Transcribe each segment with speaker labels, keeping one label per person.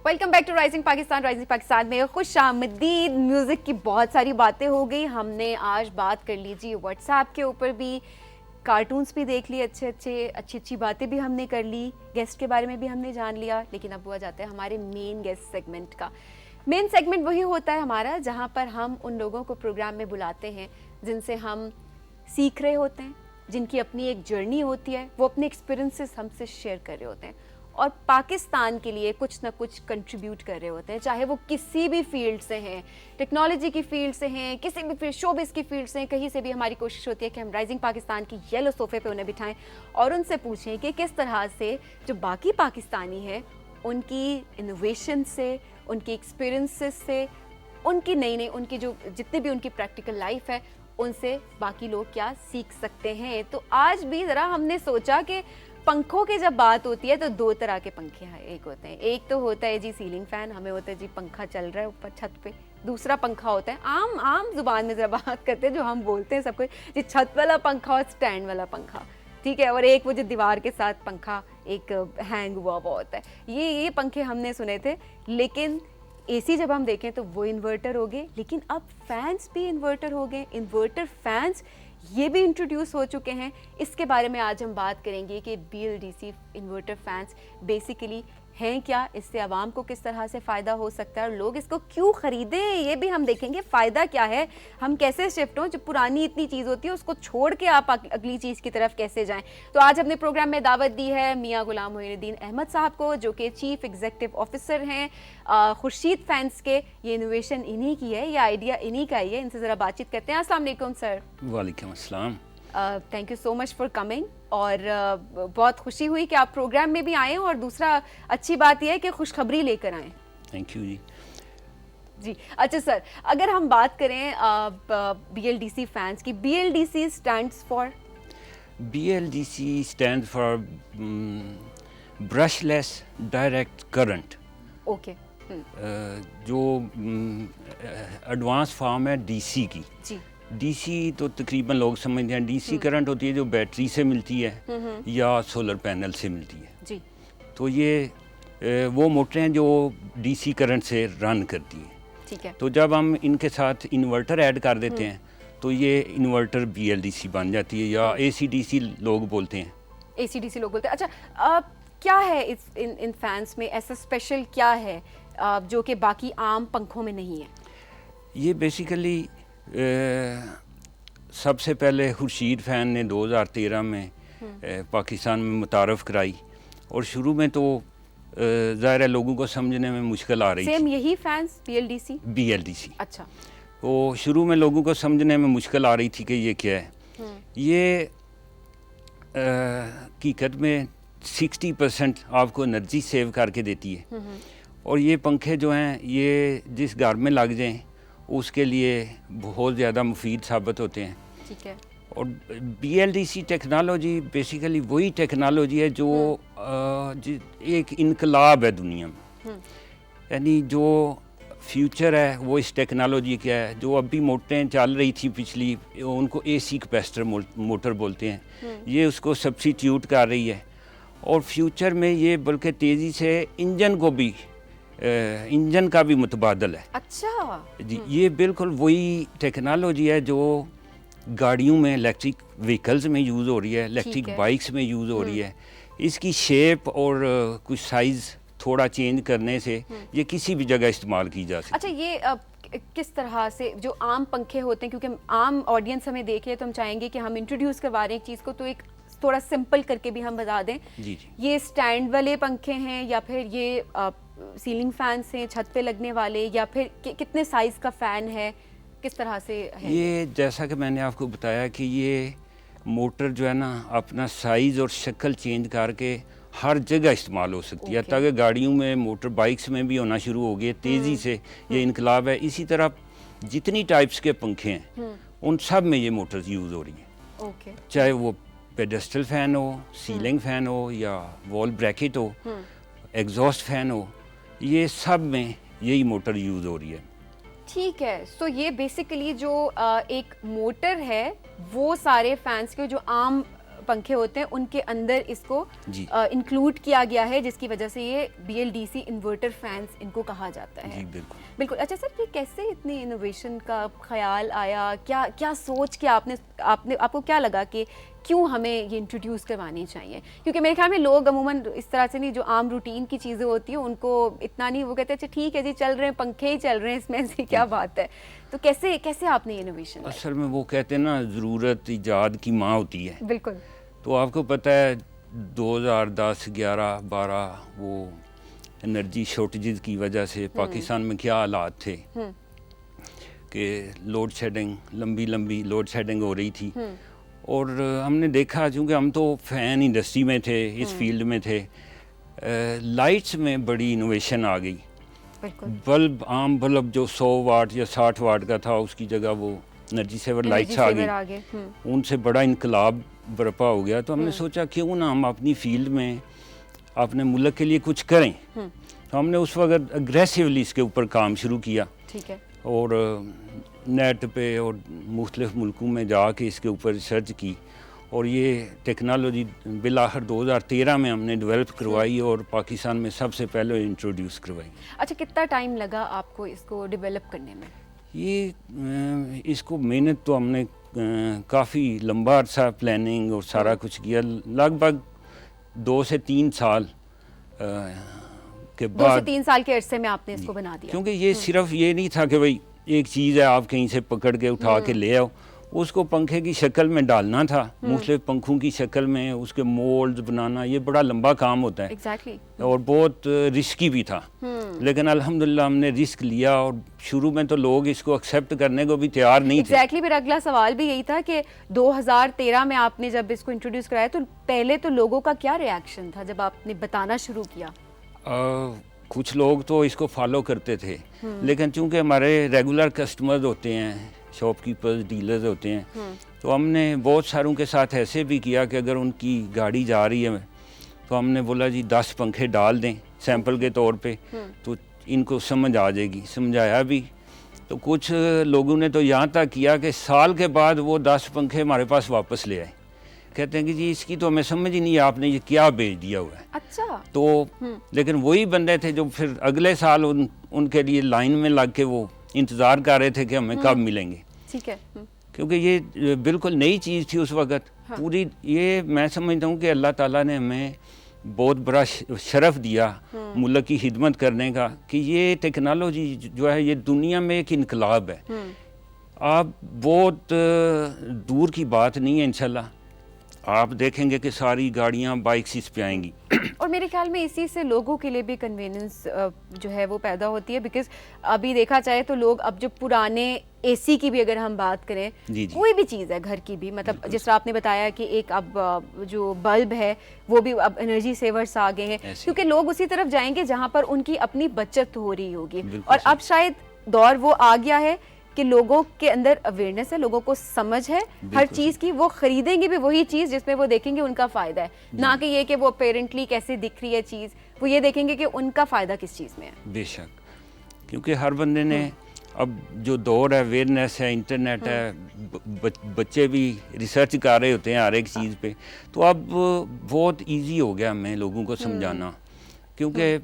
Speaker 1: Welcome back to rising Pakistan में खुशामदीद। Music की बहुत सारी बातें हो गई, हमने आज बात कर ली जी व्हाट्सएप के ऊपर भी, कार्टून्स भी देख लिए, अच्छी बातें भी हमने कर ली, गेस्ट के बारे में भी हमने जान लिया। लेकिन अब हुआ जाता है हमारे मेन गेस्ट सेगमेंट का। मेन सेगमेंट वही होता है हमारा जहाँ पर हम उन लोगों को प्रोग्राम में बुलाते हैं जिनसे हम सीख रहे होते हैं, जिनकी अपनी एक जर्नी होती है, वो अपने एक्सपीरियंसेस हमसे शेयर कर रहे होते हैं और पाकिस्तान के लिए कुछ ना कुछ कंट्रीब्यूट कर रहे होते हैं, चाहे वो किसी भी फील्ड से हैं, टेक्नोलॉजी की फील्ड से हैं, किसी भी फील्ड, शोबिस की फील्ड से हैं, कहीं से भी। हमारी कोशिश होती है कि हम राइजिंग पाकिस्तान की येलो सोफे पे उन्हें बिठाएं और उनसे पूछें कि किस तरह से जो बाकी पाकिस्तानी है उनकी इनोवेशन से, उनकी एक्सपीरियंसेस से, उनकी नई उनकी जो जितनी भी उनकी प्रैक्टिकल लाइफ है उनसे बाकी लोग क्या सीख सकते हैं। तो आज भी ज़रा हमने सोचा कि पंखों की जब बात होती है तो दो तरह के पंखे हैं, एक होते हैं, एक तो होता है जी सीलिंग फैन, हमें होता है जी पंखा चल रहा है ऊपर छत पे। दूसरा पंखा होता है आम जुबान में जब बात करते हैं जो हम बोलते हैं सबको, जी छत वाला पंखा और स्टैंड वाला पंखा, ठीक है। और एक वो जो दीवार के साथ पंखा एक हैंग हुआ होता है। ये पंखे हमने सुने थे। लेकिन एसी जब हम देखें तो वो इन्वर्टर हो गए, लेकिन अब फैंस भी इन्वर्टर हो गए, इन्वर्टर फैंस ये भी इंट्रोड्यूस हो चुके हैं। इसके बारे में आज हम बात करेंगे कि BLDC इन्वर्टर फैंस बेसिकली हैं क्या, इससे आवाम को किस तरह से फ़ायदा हो सकता है और लोग इसको क्यों ख़रीदें, ये भी हम देखेंगे। फ़ायदा क्या है, हम कैसे शिफ्ट हों, जो पुरानी इतनी चीज़ होती है उसको छोड़ के आप अगली चीज़ की तरफ कैसे जाएं। तो आज हमने प्रोग्राम में दावत दी है मियाँ गुलाम मोइनुद्दीन अहमद साहब को, जो कि चीफ़ एग्जीक्यूटिव ऑफिसर हैं खुर्शीद फैंस के। ये इनोवेशन इन्हीं की है, ये आइडिया इन्हीं का ही है। इनसे ज़रा बातचीत करते हैं। अस्सलाम वालेकुम सर।
Speaker 2: वालेकुम अस्सलाम।
Speaker 1: Thank you so much for coming. और बहुत खुशी हुई कि आप प्रोग्राम में भी आए और दूसरा अच्छी बात यह है कि खुशखबरी लेकर आए।
Speaker 2: थैंक यू
Speaker 1: जी। अच्छा सर, अगर हम बात करें BLDC फैंस की, BLDC
Speaker 2: stand for brushless direct current.
Speaker 1: Okay.
Speaker 2: जो एडवांस फॉर्म है DC की।
Speaker 1: जी।
Speaker 2: DC तो तकरीबन लोग समझते हैं DC करंट होती है जो बैटरी से मिलती है या सोलर पैनल से मिलती है।
Speaker 1: जी।
Speaker 2: तो ये वो मोटरें हैं जो DC करंट से रन करती हैं।
Speaker 1: ठीक है।
Speaker 2: तो जब हम इनके साथ इन्वर्टर ऐड कर देते हैं तो ये इन्वर्टर BLDC बन जाती है, या AC/DC लोग बोलते हैं।
Speaker 1: AC/DC लोग बोलते हैं। अच्छा, क्या है इन फैंस में ऐसा स्पेशल क्या है जो कि बाकी आम पंखों में नहीं है?
Speaker 2: ये बेसिकली सबसे पहले खुर्शीद फ़ैन ने 2013 में पाकिस्तान में मुतारफ़ कराई, और शुरू में तो ज़ाहिर है लोगों को समझने में मुश्किल आ रही
Speaker 1: सेम
Speaker 2: थी।
Speaker 1: यही फैंस BLDC?
Speaker 2: अच्छा। तो शुरू में लोगों को समझने में मुश्किल आ रही थी कि ये क्या है। ये हकीकत में 60% आपको एनर्जी सेव करके देती है, और ये पंखे जो हैं ये जिस घर में लग जाएं उसके लिए बहुत ज़्यादा मुफीद साबित होते हैं।
Speaker 1: ठीक है।
Speaker 2: और BLDC टेक्नोलॉजी बेसिकली वही टेक्नोलॉजी है जो एक इनकलाब है दुनिया में। यानी जो फ्यूचर है वो इस टेक्नोलॉजी का है। जो अभी मोटरें चल रही थी पिछली, उनको AC कैपेसिटर मोटर बोलते हैं, ये उसको सब्स्टिट्यूट कर रही है। और फ्यूचर में ये बल्कि तेज़ी से इंजन का भी मुतबादल है।
Speaker 1: अच्छा
Speaker 2: जी। ये बिल्कुल वही टेक्नोलॉजी है जो गाड़ियों में, इलेक्ट्रिक व्हीकल्स में यूज़ हो रही है, इलेक्ट्रिक बाइक्स में यूज़ हो रही है। इसकी शेप और कुछ साइज़ थोड़ा चेंज करने से ये किसी भी जगह इस्तेमाल की जा सकती है।
Speaker 1: अच्छा, ये किस तरह से जो आम पंखे होते हैं, क्योंकि आम ऑडियंस हमें देख रहे तो हम चाहेंगे कि हम इंट्रोड्यूस करवा रहे हैं एक चीज़ को, तो एक थोड़ा सिंपल करके भी हम बता दें।
Speaker 2: जी।
Speaker 1: ये स्टैंड वाले पंखे हैं या फिर ये सीलिंग फैंस हैं छत पे लगने वाले, या फिर कितने साइज़ का फ़ैन है, किस तरह से है?
Speaker 2: ये जैसा कि मैंने आपको बताया कि ये मोटर जो है ना अपना साइज़ और शक्ल चेंज करके हर जगह इस्तेमाल हो सकती है। ताकि गाड़ियों में, मोटर बाइक्स में भी होना शुरू हो गए तेज़ी से। ये इनकलाब है। इसी तरह जितनी टाइप्स के पंखे हैं उन सब में ये मोटर्स यूज़ हो रही हैं।
Speaker 1: ओके।
Speaker 2: चाहे वो पेडेस्टल फ़ैन हो, सीलिंग फ़ैन हो, या वॉल ब्रैकेट हो, एग्जॉस्ट फ़ैन हो, ये सब में यही मोटर यूज़ हो रही है।
Speaker 1: ठीक है। सो ये बेसिकली जो एक मोटर है वो सारे फैंस के जो आम पंखे होते हैं उनके अंदर इसको
Speaker 2: जी।
Speaker 1: इंक्लूड किया गया है, जिसकी वजह से ये BLDC इन्वर्टर फैंस इनको कहा जाता है।
Speaker 2: जी बिल्कुल।
Speaker 1: बिल्कुल। अच्छा सर, ये कैसे इतनी इनोवेशन का ख्याल आया, क्या क्या सोच के आपको क्या लगा कि क्यों हमें ये इंट्रोड्यूस करवानी चाहिए? क्योंकि मेरे ख्याल में लोग अमूमन इस तरह से नहीं, जो आम रूटीन की चीज़ें होती हैं उनको इतना नहीं, वो कहते हैं अच्छा ठीक है जी चल रहे हैं, पंखे ही चल रहे हैं, इसमें से क्या बात है। तो कैसे कैसे आपने इनोवेशन?
Speaker 2: असल में वो कहते हैं ना, ज़रूरत ईजाद की माँ होती है।
Speaker 1: बिल्कुल।
Speaker 2: तो आपको पता है 2010, 11, 12 वो एनर्जी शॉर्टेज की वजह से पाकिस्तान में क्या हालात थे कि लोड शेडिंग, लंबी लंबी लोड शेडिंग हो रही थी। और हमने देखा, चूँकि हम तो फ़ैन इंडस्ट्री में थे, इस फील्ड में थे, लाइट्स में बड़ी इनोवेशन आ गई। बल्ब, आम बल्ब जो 100 वाट या 60 वाट का था, उसकी जगह वो एनर्जी सेवर लाइट्स आ गई। उनसे बड़ा इनकलाब बर्पा हो गया। तो हमने सोचा क्यों ना हम अपनी फील्ड में अपने मुल्क के लिए कुछ करें। तो हमने उस वक्त अग्रेसिवली इसके ऊपर काम शुरू किया।
Speaker 1: ठीक है।
Speaker 2: और नेट पे और मुख्तलिफ मुल्कों में जाके इसके ऊपर रिसर्च की, और ये टेक्नोलॉजी बिलाखिर 2013 में हमने डेवलप करवाई और पाकिस्तान में सबसे पहले इंट्रोड्यूस करवाई।
Speaker 1: अच्छा, कितना टाइम लगा आपको इसको डेवलप करने में?
Speaker 2: ये इसको मेहनत तो हमने काफ़ी लंबा अरसा प्लानिंग और सारा कुछ किया, लगभग 2 से 3 साल के बाद।
Speaker 1: 2 से 3 साल के अरसे में आपने इसको बना दिया?
Speaker 2: क्योंकि ये सिर्फ ये नहीं था कि भाई एक चीज़ है आप कहीं से पकड़ के उठा के ले आओ, उसको पंखे की शक्ल में डालना था, मुख्तलिफ पंखों की शक्ल में उसके मोल्ड बनाना, ये बड़ा लंबा काम होता है।
Speaker 1: Exactly.
Speaker 2: और बहुत रिस्की भी था। लेकिन अल्हम्दुलिल्लाह हमने रिस्क लिया, और शुरू में तो लोग इसको एक्सेप्ट करने को भी तैयार नहीं थे।
Speaker 1: Exactly, मेरा अगला सवाल भी यही था कि 2013 में आपने जब इसको इंट्रोड्यूस कराया तो पहले तो लोगों का क्या रिएक्शन था जब आपने बताना शुरू किया?
Speaker 2: कुछ लोग तो इसको फॉलो करते थे, लेकिन चूंकि हमारे रेगुलर कस्टमर्स होते हैं, शॉपकीपर्स, डीलर्स होते हैं, तो हमने बहुत सारों के साथ ऐसे भी किया कि अगर उनकी गाड़ी जा रही है तो हमने बोला जी 10 पंखे डाल दें सैंपल के तौर पे, तो इनको समझ आ जाएगी। समझाया भी। तो कुछ लोगों ने तो यहाँ तक किया कि साल के बाद वो 10 पंखे हमारे पास वापस ले आए, कहते हैं कि जी इसकी तो हमें समझ ही नहीं है, आपने ये क्या बेच दिया हुआ है।
Speaker 1: अच्छा।
Speaker 2: तो लेकिन वही बंदे थे जो फिर अगले साल उनके लिए लाइन में लग के वो इंतज़ार कर रहे थे कि हमें कब मिलेंगे।
Speaker 1: ठीक है।
Speaker 2: क्योंकि ये बिल्कुल नई चीज़ थी उस वक़्त।
Speaker 1: हाँ।
Speaker 2: पूरी ये मैं समझता हूँ कि अल्लाह ताला ने हमें बहुत बड़ा शरफ़ दिया मुल्क की खिदमत करने का, कि ये टेक्नोलॉजी जो है ये दुनिया में एक इनकलाब है। आप बहुत दूर की बात नहीं है, इंशाल्लाह आप देखेंगे कि सारी गाड़ियाँ बाइक्स इस पे आएंगी।
Speaker 1: और मेरे ख्याल में इसी से लोगों के लिए भी कन्वीनियंस जो है वो पैदा होती है, बिकॉज अभी देखा जाए तो लोग अब जो पुराने AC की भी अगर हम बात करें, कोई भी चीज़ है घर की भी, मतलब जिस तरह आपने बताया कि एक अब जो बल्ब है वो भी अब एनर्जी सेवर्स आ गए हैं, क्योंकि लोग उसी तरफ जाएंगे जहाँ पर उनकी अपनी बचत हो रही होगी। और अब शायद दौर वो आ गया है कि लोगों के अंदर अवेयरनेस है, लोगों को समझ है हर चीज़ की, वो खरीदेंगे भी वही चीज़ जिसमें वो देखेंगे उनका फ़ायदा है, ना कि ये कि वो अपेरेंटली कैसे दिख रही है चीज़, वो ये देखेंगे कि उनका फ़ायदा किस चीज़ में है।
Speaker 2: बेशक, क्योंकि हर बंदे ने अब जो दौर है, अवेयरनेस है, इंटरनेट है, बच्चे भी रिसर्च कर रहे होते हैं हर एक चीज़ पे, तो अब बहुत ईजी हो गया हमें लोगों को समझाना। क्योंकि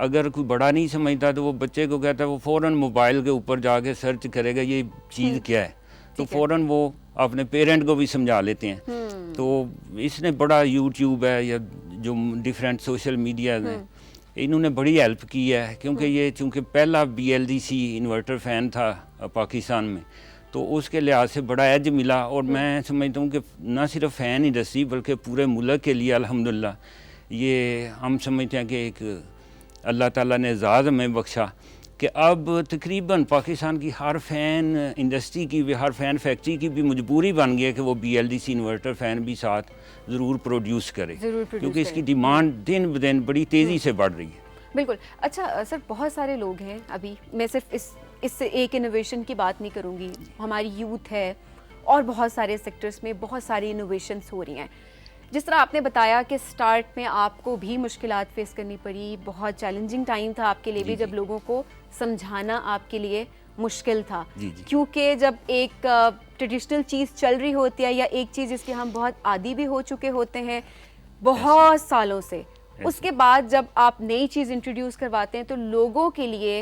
Speaker 2: अगर कोई बड़ा नहीं समझता तो वो बच्चे को कहता है, वो फ़ौरन मोबाइल के ऊपर जाके सर्च करेगा ये चीज़ क्या है, तो फ़ौरन वो अपने पेरेंट को भी समझा लेते हैं। तो इसने बड़ा यूट्यूब है या जो डिफरेंट सोशल मीडिया हैं, इन्होंने बड़ी हेल्प की है। क्योंकि ये चूँकि पहला BLDC इन्वर्टर फ़ैन था पाकिस्तान में, तो उसके लिहाज से बड़ा एज मिला। और मैं समझता हूँ कि ना सिर्फ फ़ैन इंडस्ट्री बल्कि पूरे मुल्क के लिए अल्हम्दुलिल्लाह ये हम समझते हैं कि एक अल्लाह ताला ने एजाज़ में बख्शा कि अब तकरीबन पाकिस्तान की हर फ़ैन इंडस्ट्री की भी, हर फ़ैन फैक्ट्री की भी मजबूरी बन गई है कि वो BLDC इन्वर्टर फ़ैन भी साथ ज़रूर प्रोड्यूस करे, क्योंकि इसकी डिमांड दिन ब दिन बड़ी तेज़ी से बढ़ रही है।
Speaker 1: बिल्कुल। अच्छा सर, बहुत सारे लोग हैं, अभी मैं सिर्फ इससे एक इनोवेशन की बात नहीं करूँगी, हमारी यूथ है और बहुत सारे सेक्टर्स में बहुत सारी इनोवेशंस हो रही हैं। जिस तरह आपने बताया कि स्टार्ट में आपको भी मुश्किलात फेस करनी पड़ी, बहुत चैलेंजिंग टाइम था आपके लिए भी, जब लोगों को समझाना आपके लिए मुश्किल था,
Speaker 2: जी, जी।
Speaker 1: क्योंकि जब एक ट्रेडिशनल चीज़ चल रही होती है या एक चीज़ जिसके हम बहुत आदी भी हो चुके होते हैं बहुत सालों से, उसके बाद जब आप नई चीज़ इंट्रोड्यूस करवाते हैं तो लोगों के लिए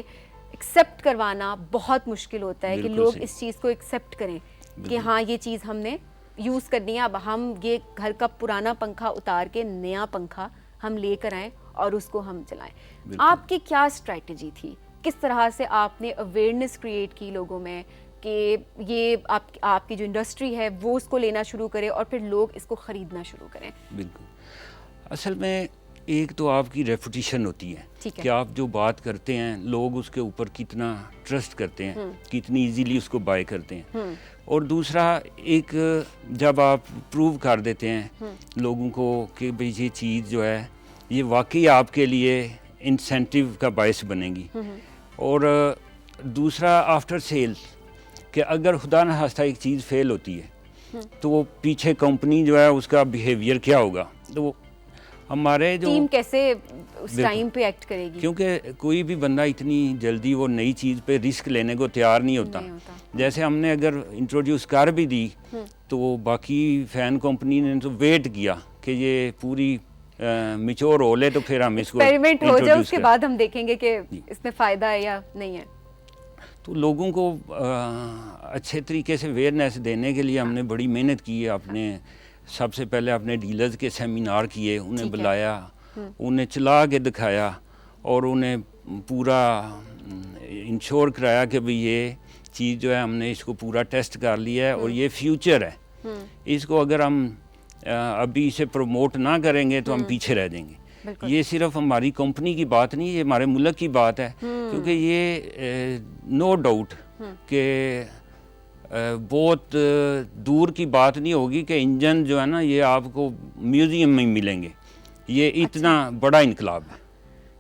Speaker 1: एक्सेप्ट करवाना बहुत मुश्किल होता है कि
Speaker 2: बिल्कुल
Speaker 1: लोग
Speaker 2: सही।
Speaker 1: इस चीज़ को एक्सेप्ट करें कि हाँ ये चीज़ हमने यूज़ करनी है, अब हम ये घर का पुराना पंखा उतार के नया पंखा हम लेकर आएँ और उसको हम चलाएं। आपकी क्या स्ट्रैटेजी थी, किस तरह से आपने अवेयरनेस क्रिएट की लोगों में कि ये आपकी जो इंडस्ट्री है वो उसको लेना शुरू करे और फिर लोग इसको ख़रीदना शुरू करें?
Speaker 2: बिल्कुल, असल में एक तो आपकी रेपुटेशन होती है कि आप जो बात करते हैं लोग उसके ऊपर कितना ट्रस्ट करते हैं, कितनी इजीली उसको बाय करते हैं। और दूसरा एक जब आप प्रूव कर देते हैं लोगों को कि भाई ये चीज़ जो है ये वाकई आपके लिए इंसेंटिव का बायस बनेगी। और दूसरा आफ्टर सेल्स कि अगर खुदा न खास्ता एक चीज़ फेल होती है तो वो पीछे कंपनी जो है उसका बिहेवियर क्या होगा, तो हमारे जो
Speaker 1: टीम कैसे उस टाइम पे एक्ट करेगी,
Speaker 2: क्योंकि कोई भी बंदा इतनी जल्दी वो नई चीज़ पे रिस्क लेने को तैयार नहीं होता। जैसे हमने अगर इंट्रोड्यूस कर भी दी तो बाकी फ़ैन कंपनी ने तो वेट किया कि ये पूरी मिच्योर हो ले तो फिर हम इसको
Speaker 1: एक्सपेरिमेंट हो जाए, उसके बाद हम देखेंगे कि इसमें फ़ायदा है या नहीं है।
Speaker 2: तो लोगों को अच्छे तरीके से अवेयरनेस देने के लिए हमने बड़ी मेहनत की है। आपने सबसे पहले अपने डीलर्स के सेमिनार किए, उन्हें बुलाया, उन्हें चला के दिखाया और उन्हें पूरा इंश्योर कराया कि भाई ये चीज़ जो है हमने इसको पूरा टेस्ट कर लिया है और ये फ्यूचर है, इसको अगर हम अभी इसे प्रमोट ना करेंगे तो हम पीछे रह जाएंगे। ये सिर्फ हमारी कंपनी की बात नहीं, ये हमारे मुल्क की बात है, क्योंकि ये नो डाउट कि बहुत दूर की बात नहीं होगी कि इंजन जो है ना ये आपको म्यूज़ियम में मिलेंगे। ये इतना बड़ा इनकलाब है,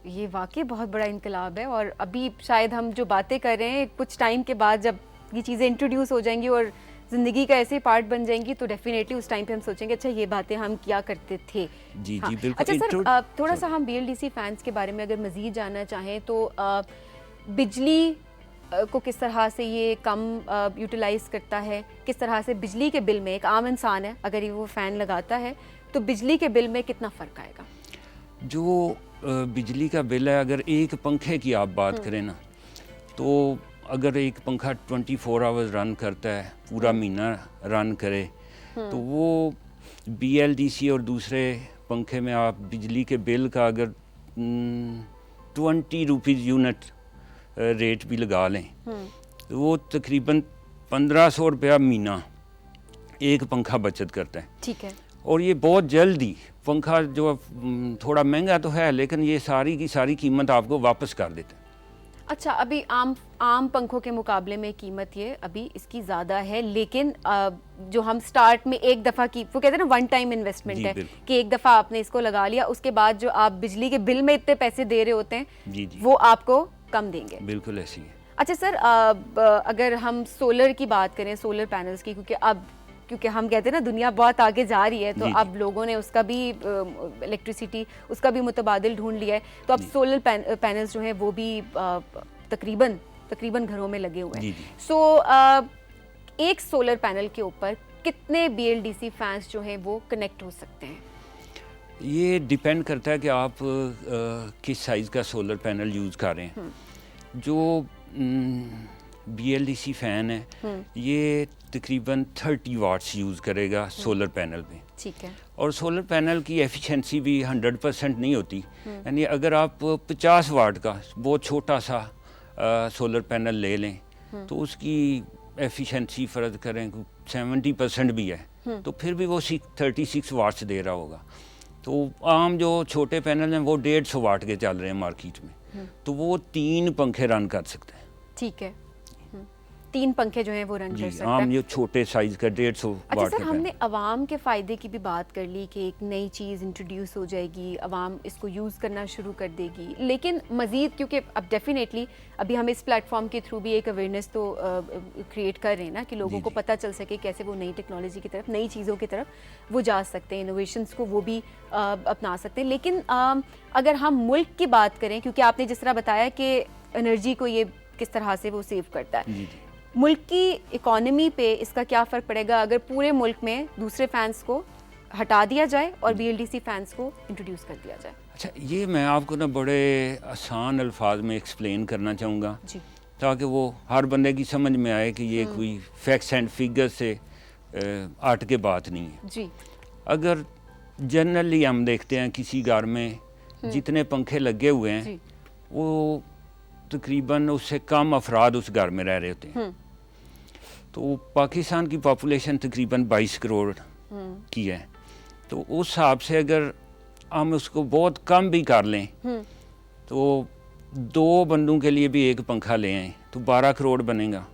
Speaker 1: ये वाकई बहुत बड़ा इनकलाब है। और अभी शायद हम जो बातें कर रहे हैं कुछ टाइम के बाद जब ये चीज़ें इंट्रोड्यूस हो जाएंगी और ज़िंदगी का ऐसे पार्ट बन जाएंगी तो डेफिनेटली उस टाइम पे हम सोचेंगे अच्छा ये बातें हम क्या करते थे।
Speaker 2: जी
Speaker 1: हाँ।
Speaker 2: जी बिल्कुल।
Speaker 1: अच्छा सर, थोड़ा सा हम BLDC फैंस के बारे में अगर मज़ीद जानना चाहें तो बिजली को किस तरह से ये कम यूटिलाइज़ करता है, किस तरह से बिजली के बिल में एक आम इंसान है अगर ये वो फ़ैन लगाता है तो बिजली के बिल में कितना फ़र्क आएगा?
Speaker 2: जो बिजली का बिल है, अगर एक पंखे की आप बात करें ना तो अगर एक पंखा 24 आवर्स रन करता है, पूरा महीना रन करे तो वो BLDC और दूसरे पंखे में आप बिजली के बिल का अगर 20 रुपीज़ यूनिट रेट भी लगा लें तो वो तकरीबन 1500 रुपया महीना एक पंखा बचत करता है।
Speaker 1: ठीक है।
Speaker 2: और ये बहुत जल्दी पंखा जो थोड़ा महंगा तो है लेकिन ये सारी की सारी कीमत आपको वापस कर देता है।
Speaker 1: अच्छा, अभी आम पंखों के मुकाबले में कीमत ये अभी इसकी ज़्यादा है, लेकिन जो हम स्टार्ट में एक दफ़ा की वो कहते हैं ना वन टाइम इन्वेस्टमेंट है कि एक दफ़ा आपने इसको लगा लिया, उसके बाद जो आप बिजली के बिल में इतने पैसे दे रहे होते हैं
Speaker 2: जी जी
Speaker 1: वो आपको कम देंगे।
Speaker 2: बिल्कुल ऐसी है।
Speaker 1: अच्छा सर, अगर हम सोलर की बात करें, सोलर पैनल्स की, क्योंकि हम कहते हैं ना दुनिया बहुत आगे जा रही है तो अब लोगों ने उसका भी इलेक्ट्रिसिटी उसका भी मुतबादिल ढूंढ लिया है, तो अब सोलर पैनल्स जो हैं वो भी तकरीबन घरों में लगे हुए हैं। सो एक सोलर पैनल के ऊपर कितने BLDC फैंस जो हैं वो कनेक्ट हो सकते हैं?
Speaker 2: ये डिपेंड करता है कि आप किस साइज़ का सोलर पैनल यूज़ कर रहे हैं। जो BLDC फ़ैन है ये तकरीबन 30 वाट्स यूज़ करेगा सोलर पैनल पे।
Speaker 1: ठीक है।
Speaker 2: और सोलर पैनल की एफिशिएंसी भी 100% नहीं होती, यानी अगर आप 50 वाट का बहुत छोटा सा सोलर पैनल ले लें तो उसकी एफिशिएंसी फ़र्ज़ करें 70% भी है तो फिर भी वो 36 वाट्स दे रहा होगा। तो आम जो छोटे पैनल हैं वो 150 वाट के चल रहे हैं मार्केट में, तो वो 3 पंखे रन कर सकते हैं।
Speaker 1: ठीक है, 3 पंखे जो हैं वो रन कर सकते हैं।
Speaker 2: आम ये छोटे साइज़ का 150 वाट।
Speaker 1: अच्छा सर, हमने अवाम के फ़ायदे की भी बात कर ली कि एक नई चीज़ इंट्रोड्यूस हो जाएगी, अवाम इसको यूज़ करना शुरू कर देगी, लेकिन मज़ीद क्योंकि अब डेफिनेटली अभी हम इस प्लेटफॉर्म के थ्रू भी एक अवेयरनेस तो क्रिएट कर रहे हैं ना कि लोगों को पता चल सके कैसे वो नई टेक्नोलॉजी की तरफ, नई चीज़ों की तरफ वो जा सकते हैं, इनोवेशंस को वो भी अपना सकते हैं। लेकिन अगर हम मुल्क की बात करें, क्योंकि आपने जिस तरह बताया कि एनर्जी को ये किस तरह से वो सेव करता है।
Speaker 2: जी।
Speaker 1: मुल्क की इकोनॉमी पे इसका क्या फ़र्क पड़ेगा अगर पूरे मुल्क में दूसरे फैंस को हटा दिया जाए और BLDC फैंस को इंट्रोड्यूस कर दिया जाए?
Speaker 2: अच्छा, ये मैं आपको ना बड़े आसान अल्फाज में एक्सप्लेन करना चाहूँगा
Speaker 1: जी।
Speaker 2: ताकि वो हर बंदे की समझ में आए कि ये कोई फैक्ट्स एंड फिगर से आर्ट के बात नहीं है।
Speaker 1: जी।
Speaker 2: अगर जनरली हम देखते हैं किसी घर में जितने पंखे लगे हुए हैं
Speaker 1: जी।
Speaker 2: वो तकरीबन उससे कम अफराद उस घर में रह रहे होते हैं। तो पाकिस्तान की पॉपुलेशन तकरीबन 22 करोड़ की है, तो उस हिसाब से अगर हम उसको बहुत कम भी कर लें तो 2 बंदों के लिए भी एक पंखा ले आएँ तो 12 करोड़ बनेगा।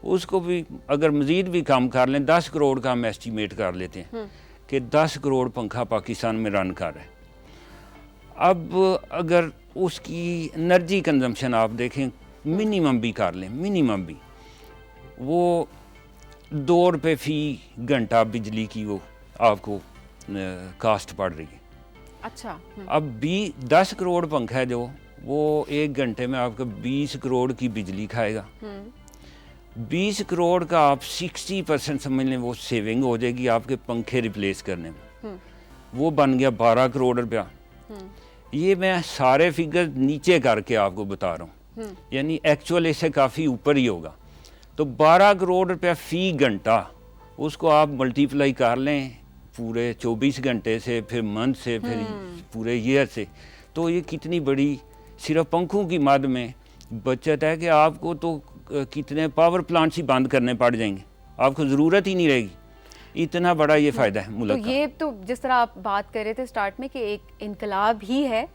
Speaker 2: उसको भी अगर मज़ीद भी कम कर लें 10 करोड़ का हम एस्टीमेट कर लेते हैं कि 10 करोड़ पंखा पाकिस्तान में रन कर रहा है। अब अगर उसकी एनर्जी कंजम्पशन आप देखें, मिनिमम भी कर लें, मिनिमम भी वो 2 रुपये फ़ी घंटा बिजली की वो आपको कास्ट पड़ रही है।
Speaker 1: अच्छा।
Speaker 2: अब 10 करोड़ पंखा है जो वो 1 घंटे में आपका 20 करोड़ की बिजली खाएगा। 20 करोड़ का आप 60% समझ लें वो सेविंग हो जाएगी आपके पंखे रिप्लेस करने में। वो बन गया 12 करोड़ रुपया। ये मैं सारे फिगर नीचे करके आपको बता रहा हूँ, यानी एक्चुअल इससे काफ़ी ऊपर ही होगा। तो 12 करोड़ रुपया फ़ी घंटा, उसको आप मल्टीप्लाई कर लें पूरे 24 घंटे से, फिर मंथ से, फिर पूरे ईयर से, तो ये कितनी बड़ी सिर्फ पंखों की मद में बचत है कि आपको तो कितने पावर प्लांट्स ही बंद करने पड़ जाएंगे, आपको ज़रूरत ही नहीं रहेगी। इतना बड़ा ये फ़ायदा है मुल्क
Speaker 1: तो
Speaker 2: का।
Speaker 1: ये तो जिस तरह आप बात कर रहे थे स्टार्ट में कि एक इनकलाब ही है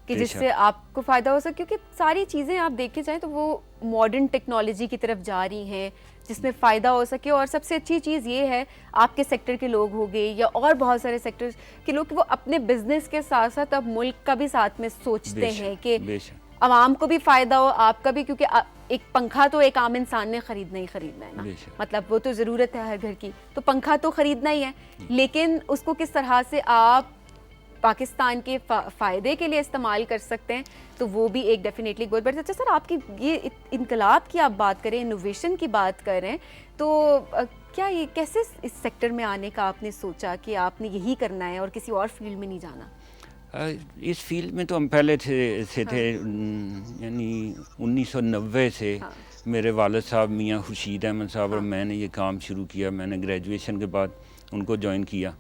Speaker 1: कि जिससे आपको फ़ायदा हो सके, क्योंकि सारी चीज़ें आप देखे जाएं तो वो मॉडर्न टेक्नोलॉजी की तरफ जा रही हैं जिसमें फ़ायदा हो सके। और सबसे अच्छी चीज़ ये है आपके सेक्टर के लोग हो गए या और बहुत सारे सेक्टर्स के लोग कि वो अपने बिजनेस के साथ साथ अब मुल्क का भी साथ में सोचते हैं कि आवाम को भी फ़ायदा हो, आपका भी, क्योंकि एक पंखा तो एक आम इंसान ने ख़रीदना ही ख़रीदना है ना, मतलब वो तो ज़रूरत है हर घर की, तो पंखा तो ख़रीदना ही है, लेकिन उसको किस तरह से आप पाकिस्तान के फ़ायदे के लिए इस्तेमाल कर सकते हैं, तो वो भी एक डेफिनेटली गुड। बट अच्छा सर, आपकी ये इनकलाब की आप बात करें, इनोवेशन की बात करें, तो क्या ये कैसे इस सेक्टर में आने का आपने सोचा कि आपने यही करना है और किसी और फील्ड में नहीं जाना?
Speaker 2: इस फील्ड में तो हम पहले थे यानी 1990 से मेरे वालिद साहब मियाँ खुर्शीद अहमद साहब और मैंने ये काम शुरू किया। मैंने ग्रेजुएशन के बाद उनको ज्वाइन किया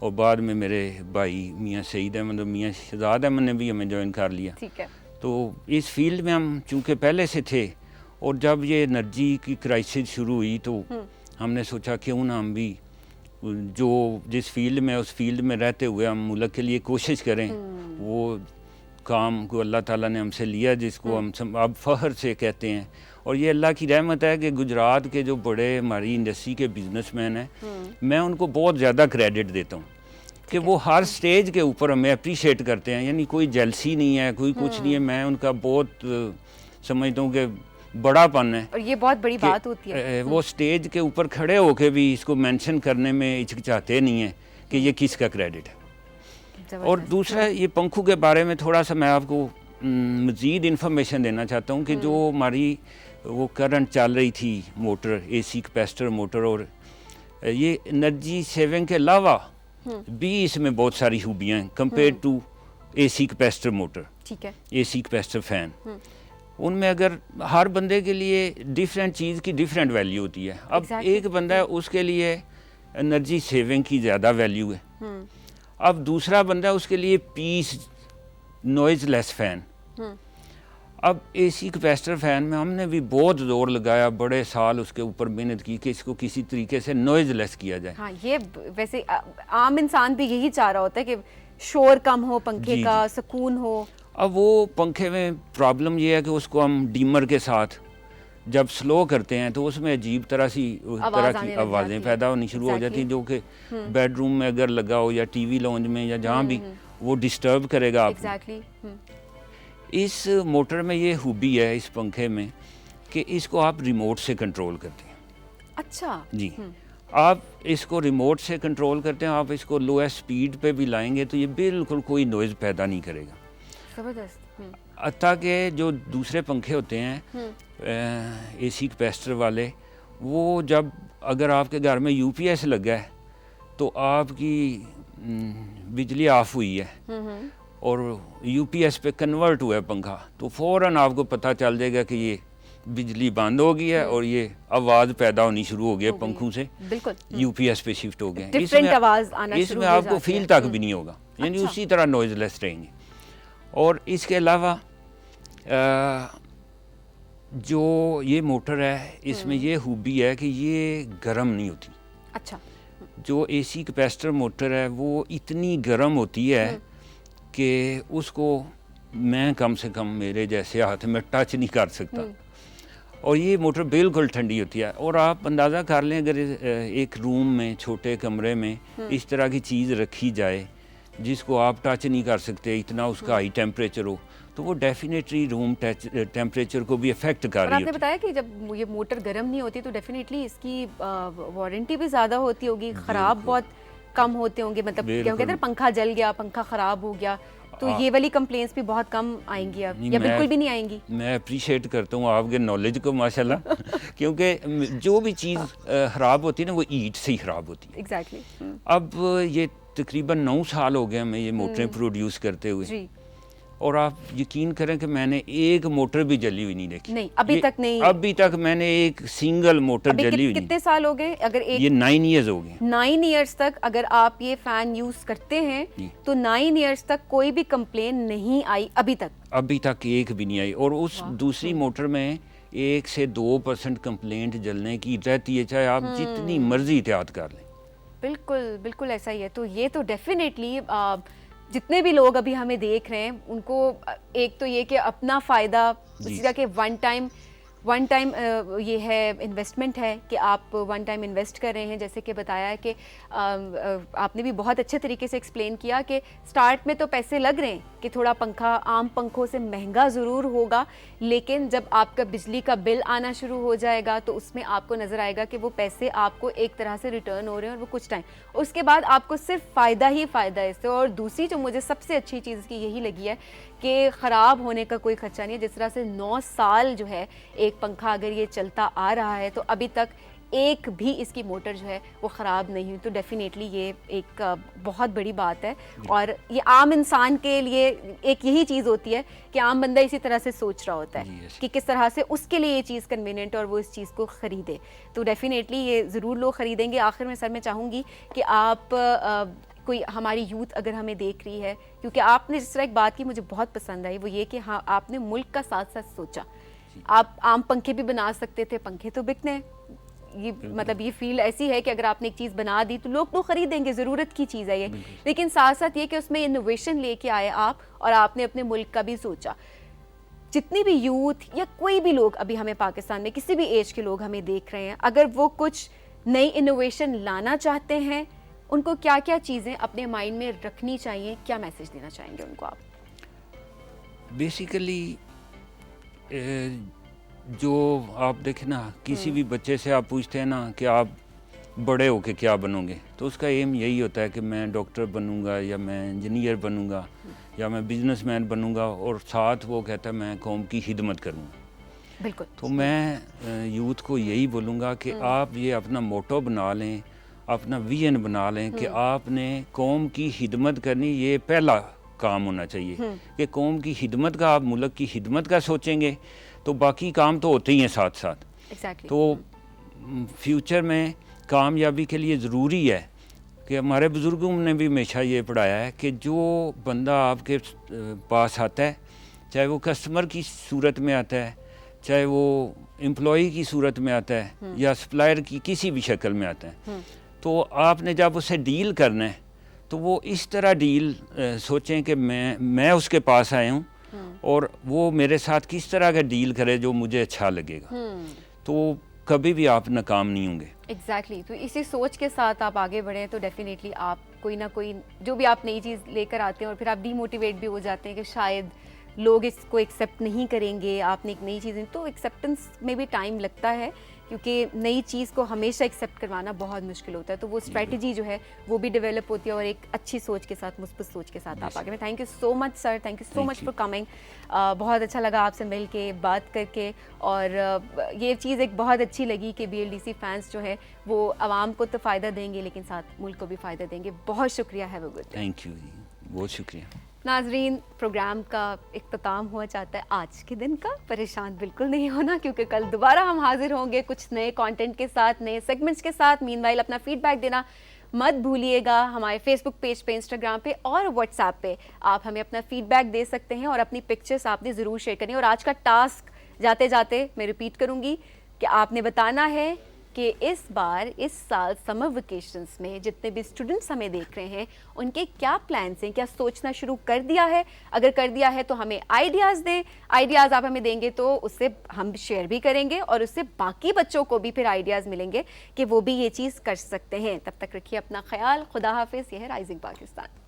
Speaker 2: और बाद में मेरे भाई मियाँ सईद अहमद और मियाँ शहजाद अहमद ने भी हमें ज्वाइन कर लिया।
Speaker 1: ठीक है।
Speaker 2: तो इस फील्ड में हम चूँकि पहले से थे और जब ये एनर्जी की क्राइसिस शुरू हुई तो हमने सोचा क्यों ना हम भी जो जिस फील्ड में उस फील्ड में रहते हुए हम मुल्क के लिए कोशिश करें। वो काम को अल्लाह ताला ने हमसे लिया जिसको हम अब फ़ख्र से कहते हैं। और ये अल्लाह की रहमत है कि गुजरात के जो बड़े हमारी इंडस्ट्री के बिजनेसमैन हैं, मैं उनको बहुत ज़्यादा क्रेडिट देता हूँ कि वो हर स्टेज के ऊपर हमें अप्रिशिएट करते हैं, यानी कोई जेलसी नहीं है, कोई कुछ नहीं है। मैं उनका बहुत समझता हूँ कि बड़ापन है
Speaker 1: और ये बहुत बड़ी बात होती है।
Speaker 2: वो स्टेज के ऊपर खड़े होके भी इसको मेंशन करने में हिचकिचाते नहीं है कि ये किसका क्रेडिट है। और दूसरा, ये पंखों के बारे में थोड़ा सा मैं आपको मज़ीद इन्फॉर्मेशन देना चाहता हूँ कि जो हमारी वो करंट चल रही थी मोटर, AC कैपेसिटर मोटर, और ये एनर्जी सेविंग के अलावा भी इसमें बहुत सारी खूबियाँ हैं compare to AC capacitor motor.
Speaker 1: ठीक है।
Speaker 2: AC कैपेसिटर फ़ैन, उनमें अगर हर बंदे के लिए डिफरेंट चीज़ की डिफरेंट वैल्यू होती है। अब एक बंदा है उसके लिए एनर्जी सेविंग की ज़्यादा वैल्यू है, अब दूसरा बंदा है उसके लिए पीस नॉइज़लेस फ़ैन। अब AC कैपेसिटर फ़ैन में हमने भी बहुत ज़ोर लगाया, बड़े साल उसके ऊपर मेहनत की कि इसको किसी तरीके से नॉइज़लेस किया जाए।
Speaker 1: हाँ, ये वैसे आम इंसान भी यही चाह रहा होता है कि शोर कम हो, पंखे का सुकून हो।
Speaker 2: अब वो पंखे में प्रॉब्लम ये है कि उसको हम डीमर के साथ जब स्लो करते हैं तो उसमें अजीब तरह की आवाज़ें पैदा होनी शुरू हो जाती हैं, जो कि बेडरूम में अगर लगा हो या TV लॉन्ज में या जहाँ भी, वो डिस्टर्ब करेगा आपको। इस मोटर में ये खूबी है इस पंखे में कि इसको आप रिमोट से कंट्रोल करते हैं।
Speaker 1: अच्छा
Speaker 2: जी, आप इसको रिमोट से कंट्रोल करते हैं। आप इसको लोएस्ट स्पीड पे भी लाएंगे तो ये बिल्कुल कोई नॉइज़ पैदा नहीं करेगा।
Speaker 1: ज़बरदस्त।
Speaker 2: अता के जो दूसरे पंखे होते हैं एसी कैपेसिटर वाले, वो जब अगर आपके घर में यूपीएस लगा है तो आपकी बिजली ऑफ हुई है और यूपीएस पे कन्वर्ट हुआ है पंखा, तो फ़ौरन आपको पता चल जाएगा कि ये बिजली बंद हो गई है और ये आवाज़ पैदा होनी शुरू हो गई है पंखों से,
Speaker 1: बिल्कुल
Speaker 2: यूपीएस पे शिफ्ट हो गए।
Speaker 1: डिफरेंट आवाज़ आना शुरू
Speaker 2: इसमें
Speaker 1: हो
Speaker 2: आपको
Speaker 1: जाती
Speaker 2: फील
Speaker 1: है।
Speaker 2: तक भी नहीं होगा, यानी
Speaker 1: अच्छा।
Speaker 2: उसी तरह नॉइज़लेस रहेंगे। और इसके अलावा जो ये मोटर है इसमें ये खूबी है कि ये गर्म नहीं होती।
Speaker 1: अच्छा।
Speaker 2: जो एसी कैपेसिटर मोटर है वो इतनी गर्म होती है कि उसको मैं कम से कम मेरे जैसे हाथ में टच नहीं कर सकता, और ये मोटर बिल्कुल ठंडी होती है। और आप अंदाज़ा कर लें अगर एक रूम में छोटे कमरे में इस तरह की चीज़ रखी जाए जिसको आप टच नहीं कर सकते, इतना उसका हाई टेम्परेचर हो, तो वो डेफिनेटली रूम टेम्परेचर को भी अफेक्ट कर
Speaker 1: और
Speaker 2: रही
Speaker 1: आपने
Speaker 2: होती
Speaker 1: बताया कि जब ये मोटर गर्म नहीं होती तो डेफिनेटली इसकी वारंटी भी ज़्यादा होती होगी, ख़राब बहुत कम होते होंगे, मतलब क्या कहते हैं पंखा जल गया, पंखा ख़राब हो गया, तो ये वाली कंप्लेंट्स भी बहुत कम आएंगी अब, या बिल्कुल भी नहीं आएंगी।
Speaker 2: मैं अप्रिशिएट करता हूँ आपके नॉलेज को माशाल्लाह क्योंकि जो भी चीज़ ख़राब होती है ना वो ईट से ही ख़राब होती है।
Speaker 1: एग्जैक्टली।
Speaker 2: अब ये तकरीबन 9 साल हो गए हमें ये मोटरें प्रोड्यूस करते हुए
Speaker 1: जी।
Speaker 2: और आप यकीन करें कि मैंने एक मोटर भी जली हुई नहीं देखी।
Speaker 1: नहीं, अभी तक नहीं।
Speaker 2: अभी तक मैंने एक सिंगल मोटर जली हुई
Speaker 1: कितने साल हो गए? अगर एक
Speaker 2: ये 9 ईयर्स हो गए।
Speaker 1: 9 ईयर्स तक अगर आप ये फैन यूज करते हैं तो 9 ईयर्स तक कोई भी कंप्लेन नहीं आई अभी तक?
Speaker 2: अभी तक एक भी नहीं आई। और उस दूसरी मोटर में 1 से 2% कंप्लेंट जलने की रहती है, चाहे आप जितनी मर्जी एहतियात कर लें।
Speaker 1: बिल्कुल बिल्कुल ऐसा ही है। तो ये तो डेफिनेटली जितने भी लोग अभी हमें देख रहे हैं उनको एक तो ये कि अपना फ़ायदा उसका कि वन टाइम ये है इन्वेस्टमेंट है कि आप वन टाइम इन्वेस्ट कर रहे हैं, जैसे कि बताया है कि आपने भी बहुत अच्छे तरीके से एक्सप्लेन किया कि स्टार्ट में तो पैसे लग रहे हैं कि थोड़ा पंखा आम पंखों से महंगा ज़रूर होगा, लेकिन जब आपका बिजली का बिल आना शुरू हो जाएगा तो उसमें आपको नज़र आएगा कि वो पैसे आपको एक तरह से रिटर्न हो रहे हैं और वो कुछ टाइम उसके बाद आपको सिर्फ फ़ायदा ही फ़ायदा है इससे। और दूसरी जो मुझे सबसे अच्छी चीज़ इसकी यही लगी है कि ख़राब होने का कोई खर्चा नहीं है। जिस तरह से 9 साल जो है एक पंखा अगर ये चलता आ रहा है तो अभी तक एक भी इसकी मोटर जो है वो ख़राब नहीं हुई, तो डेफिनेटली ये एक बहुत बड़ी बात है। और ये आम इंसान के लिए एक यही चीज़ होती है कि आम बंदा इसी तरह से सोच रहा होता है कि किस तरह से उसके लिए ये चीज़ कन्वीनियंट और वो इस चीज़ को ख़रीदे, तो डेफिनेटली ये ज़रूर लोग ख़रीदेंगे। आखिर में सर मैं चाहूँगी कि आप कोई हमारी यूथ अगर हमें देख रही है, क्योंकि आपने जिस तरह एक बात की मुझे बहुत पसंद आई, वो ये कि हाँ आपने मुल्क का साथ साथ सोचा। आप आम पंखे भी बना सकते थे, पंखे तो बिकने हैं, ये मतलब ये फील्ड ऐसी है कि अगर आपने एक चीज़ बना दी तो लोग तो ख़रीदेंगे, ज़रूरत की चीज़ है ये, लेकिन साथ साथ ये कि उसमें इनोवेशन लेके आए आप और आपने अपने मुल्क का भी सोचा। जितनी भी यूथ या कोई भी लोग अभी हमें पाकिस्तान में किसी भी एज के लोग हमें देख रहे हैं, अगर वो कुछ नई इनोवेशन लाना चाहते हैं, उनको क्या क्या चीज़ें अपने माइंड में रखनी चाहिए, क्या मैसेज देना चाहेंगे उनको आप?
Speaker 2: बेसिकली जो आप देखें ना, किसी भी बच्चे से आप पूछते हैं ना कि आप बड़े होके क्या बनोगे, तो उसका एम यही होता है कि मैं डॉक्टर बनूंगा या मैं इंजीनियर बनूंगा या मैं बिजनेसमैन बनूंगा, और साथ वो कहता है मैं कौम की खिदमत करूँगा।
Speaker 1: बिल्कुल।
Speaker 2: तो मैं यूथ को यही बोलूँगा कि आप ये अपना मोटो बना लें, अपना विजन बना लें कि आपने कौम की खिदमत करनी, ये पहला काम होना चाहिए कि कौम की खिदमत का, आप मुल्क की खिदमत का सोचेंगे तो बाकी काम तो होते ही हैं साथ साथ।
Speaker 1: Exactly.
Speaker 2: तो फ्यूचर में कामयाबी के लिए ज़रूरी है कि हमारे बुज़ुर्गों ने भी हमेशा ये पढ़ाया है कि जो बंदा आपके पास आता है, चाहे वो कस्टमर की सूरत में आता है, चाहे वो एम्प्लॉई की सूरत में आता है या सप्लायर की किसी भी शक्ल में आता है, तो आपने जब उससे डील करना है तो वो इस तरह डील सोचें कि मैं उसके पास आया हूँ और वो मेरे साथ किस तरह का डील करे जो मुझे अच्छा लगेगा, तो कभी भी आप नाकाम नहीं होंगे।
Speaker 1: एग्जैक्टली। तो इसी सोच के साथ आप आगे बढ़ें तो डेफिनेटली आप कोई ना कोई जो भी आप नई चीज़ लेकर आते हैं और फिर आप डीमोटिवेट भी हो जाते हैं कि शायद लोग इसको एक्सेप्ट नहीं करेंगे, आपने एक नई चीज़, तो एक्सेप्टेंस में भी टाइम लगता है क्योंकि नई चीज़ को हमेशा एक्सेप्ट करवाना बहुत मुश्किल होता है। तो वो स्ट्रेटजी जो है वो भी डेवलप होती है और एक अच्छी सोच के साथ, मुस्बत सोच के साथ आप आगे में। Thank you so much sir, thank you so much for coming. बहुत अच्छा लगा आपसे मिल के, बात करके, और ये चीज़ एक बहुत अच्छी लगी कि BLDC फैंस जो है वो आवाम को तो फ़ायदा देंगे लेकिन साथ मुल्क को भी फ़ायदा देंगे। बहुत शुक्रिया, have a good day.
Speaker 2: Thank you जी, बहुत शुक्रिया।
Speaker 1: नाजरीन, प्रोग्राम का इख्तिताम हुआ चाहता है आज के दिन का। परेशान बिल्कुल नहीं होना क्योंकि कल दोबारा हम हाजिर होंगे कुछ नए कंटेंट के साथ, नए सेगमेंट्स के साथ। मीनवाइल अपना फीडबैक देना मत भूलिएगा। हमारे फेसबुक पेज पे, इंस्टाग्राम पे और व्हाट्सएप पे आप हमें अपना फीडबैक दे सकते हैं और अपनी पिक्चर्स आपने ज़रूर शेयर करनी है। और आज का टास्क जाते जाते मैं रिपीट करूँगी कि आपने बताना है कि इस बार, इस साल समर वेकेशंस में जितने भी स्टूडेंट्स हमें देख रहे हैं उनके क्या प्लान्स हैं, क्या सोचना शुरू कर दिया है। अगर कर दिया है तो हमें आइडियाज़ दें। आइडियाज़ आप हमें देंगे तो उससे हम शेयर भी करेंगे और उससे बाकी बच्चों को भी फिर आइडियाज़ मिलेंगे कि वो भी ये चीज़ कर सकते हैं। तब तक रखिए अपना ख्याल। खुदा हाफिज़। यह है राइजिंग पाकिस्तान।